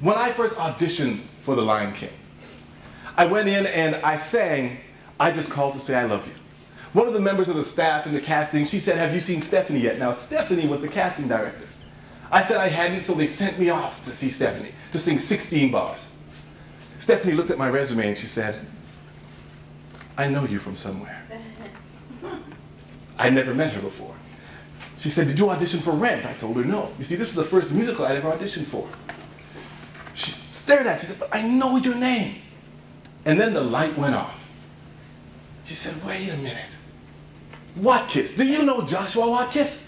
When I first auditioned for The Lion King, I went in and I sang, "I Just Called to Say I Love You." One of the members of the staff in the casting, she said, "Have you seen Stephanie yet?" Now, Stephanie was the casting director. I said I hadn't, so they sent me off to see Stephanie, to sing 16 bars. Stephanie looked at my resume and she said, "I know you from somewhere." I'd never met her before. She said, "Did you audition for Rent?" I told her no. You see, this was the first musical I'd ever auditioned for. She stared at me, she said, "But I know your name." And then the light went off. She said, "Wait a minute. Watkis, do you know Joshua Watkis?"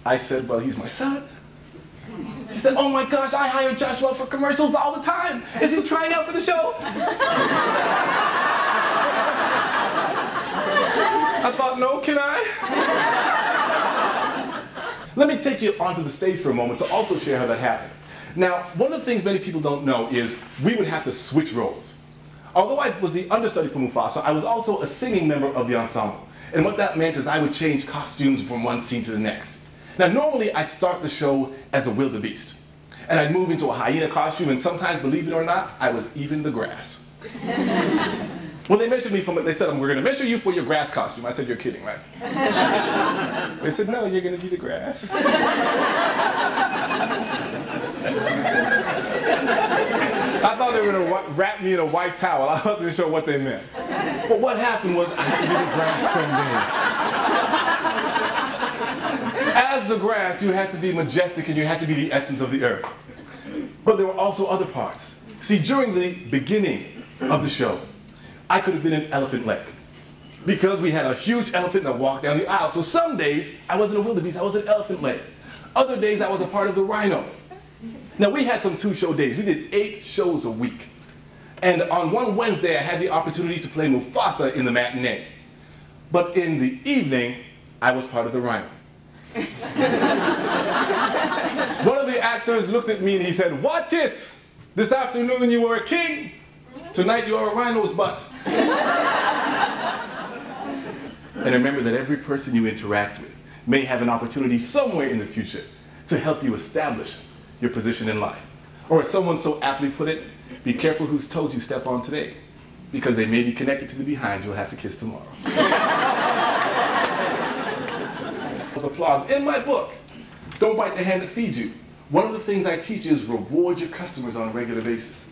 I said, "Well, he's my son." She said, "Oh my gosh, I hire Joshua for commercials all the time. Is he trying out for the show?" I thought, no, can I? Let me take you onto the stage for a moment to also share how that happened. Now, one of the things many people don't know is we would have to switch roles. Although I was the understudy for Mufasa, I was also a singing member of the ensemble. And what that meant is I would change costumes from one scene to the next. Now, normally I'd start the show as a wildebeest. And I'd move into a hyena costume, and sometimes, believe it or not, I was even the grass. When they measured me from it, they said, "We're going to measure you for your grass costume." I said, "You're kidding, right?" They said, "No, you're going to be the grass." I thought they were going to wrap me in a white towel. I wasn't sure what they meant. But what happened was I had to be the grass some days. As the grass, you had to be majestic and you had to be the essence of the earth. But there were also other parts. See, during the beginning of the show, I could have been an elephant leg because we had a huge elephant that walked down the aisle. So some days I wasn't a wildebeest, I was an elephant leg. Other days I was a part of the rhino. Now we had some two-show days. We did 8 shows a week. And on one Wednesday I had the opportunity to play Mufasa in the matinee. But in the evening, I was part of the rhino. One of the actors looked at me and he said, "Watkis, this afternoon you were a king. Tonight you are a rhino's butt." And remember that every person you interact with may have an opportunity somewhere in the future to help you establish your position in life. Or as someone so aptly put it, be careful whose toes you step on today, because they may be connected to the behind you'll have to kiss tomorrow. Applause. In my book, Don't Bite the Hand That Feeds You, one of the things I teach is reward your customers on a regular basis.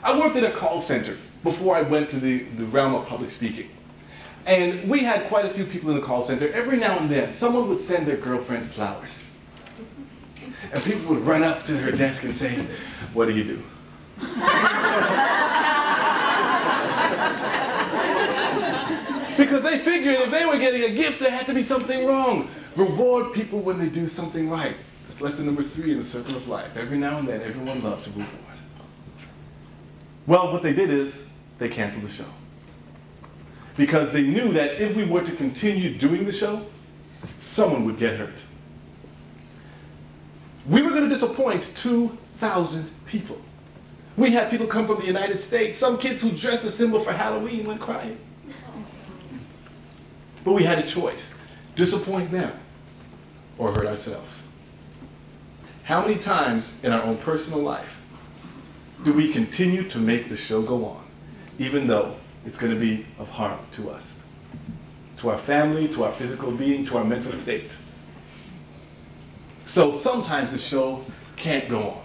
I worked in a call center before I went to the realm of public speaking. And we had quite a few people in the call center. Every now and then, someone would send their girlfriend flowers. And people would run up to her desk and say, "What do you do?" Because they figured if they were getting a gift, there had to be something wrong. Reward people when they do something right. That's lesson number 3 in the circle of life. Every now and then, everyone loves a reward. Well, what they did is they canceled the show. Because they knew that if we were to continue doing the show, someone would get hurt. We were going to disappoint 2,000 people. We had people come from the United States, some kids who dressed a symbol for Halloween went crying. But we had a choice, disappoint them or hurt ourselves. How many times in our own personal life do we continue to make the show go on, even though it's going to be of harm to us, to our family, to our physical being, to our mental state? So sometimes the show can't go on.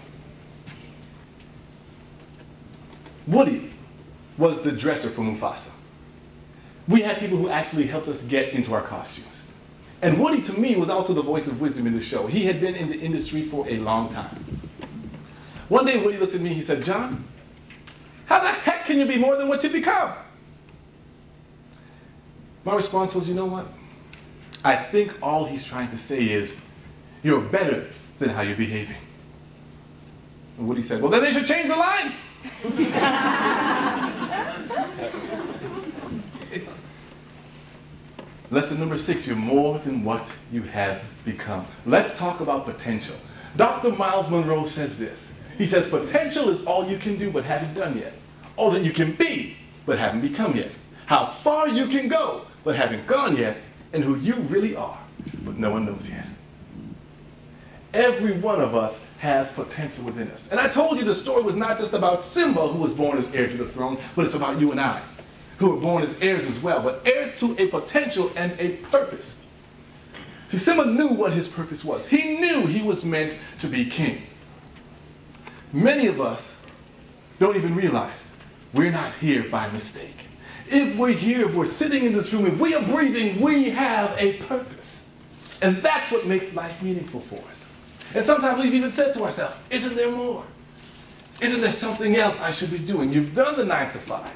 Woody was the dresser for Mufasa. We had people who actually helped us get into our costumes. And Woody, to me, was also the voice of wisdom in the show. He had been in the industry for a long time. One day, Woody looked at me, he said, "John, how the heck can you be more than what you become?" My response was, "You know what? I think all he's trying to say is, you're better than how you're behaving." And Woody said, "Well, then they should change the line." Lesson number 6, you're more than what you have become. Let's talk about potential. Dr. Miles Monroe says this. He says, potential is all you can do but haven't done yet. All that you can be but haven't become yet. How far you can go but haven't gone yet, and who you really are, but no one knows yet. Every one of us has potential within us. And I told you the story was not just about Simba, who was born as heir to the throne, but it's about you and I, who were born as heirs as well, but heirs to a potential and a purpose. See, Simba knew what his purpose was. He knew he was meant to be king. Many of us don't even realize we're not here by mistake. If we're here, if we're sitting in this room, if we are breathing, we have a purpose. And that's what makes life meaningful for us. And sometimes we've even said to ourselves, isn't there more? Isn't there something else I should be doing? You've done the 9 to 5.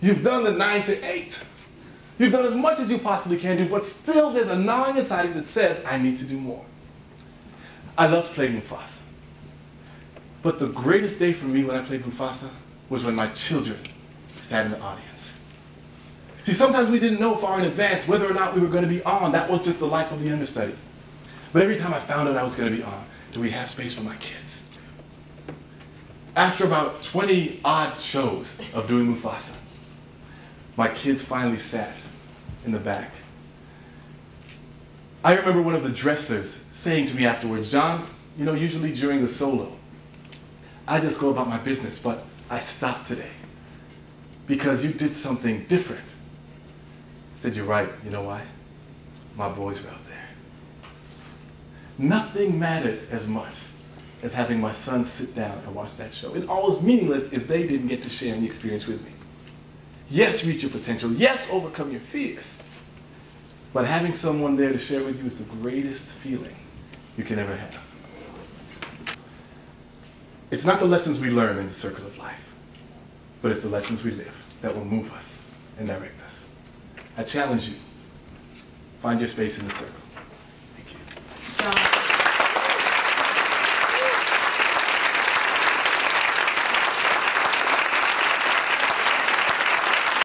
You've done the 9 to 8. You've done as much as you possibly can do, but still there's a gnawing inside of you that says, I need to do more. I love playing Mufasa. But the greatest day for me when I played Mufasa was when my children sat in the audience. See, sometimes we didn't know far in advance whether or not we were going to be on. That was just the life of the understudy. But every time I found out I was going to be on, do we have space for my kids? After about 20 odd shows of doing Mufasa, my kids finally sat in the back. I remember one of the dressers saying to me afterwards, John, you know, usually during the solo, I just go about my business, but I stopped today because you did something different. I said, you're right. You know why? My boys were out there. Nothing mattered as much as having my son sit down and watch that show. It all was meaningless if they didn't get to share the experience with me. Yes, reach your potential. Yes, overcome your fears. But having someone there to share with you is the greatest feeling you can ever have. It's not the lessons we learn in the circle of life, but it's the lessons we live that will move us and direct us. I challenge you, find your space in the circle.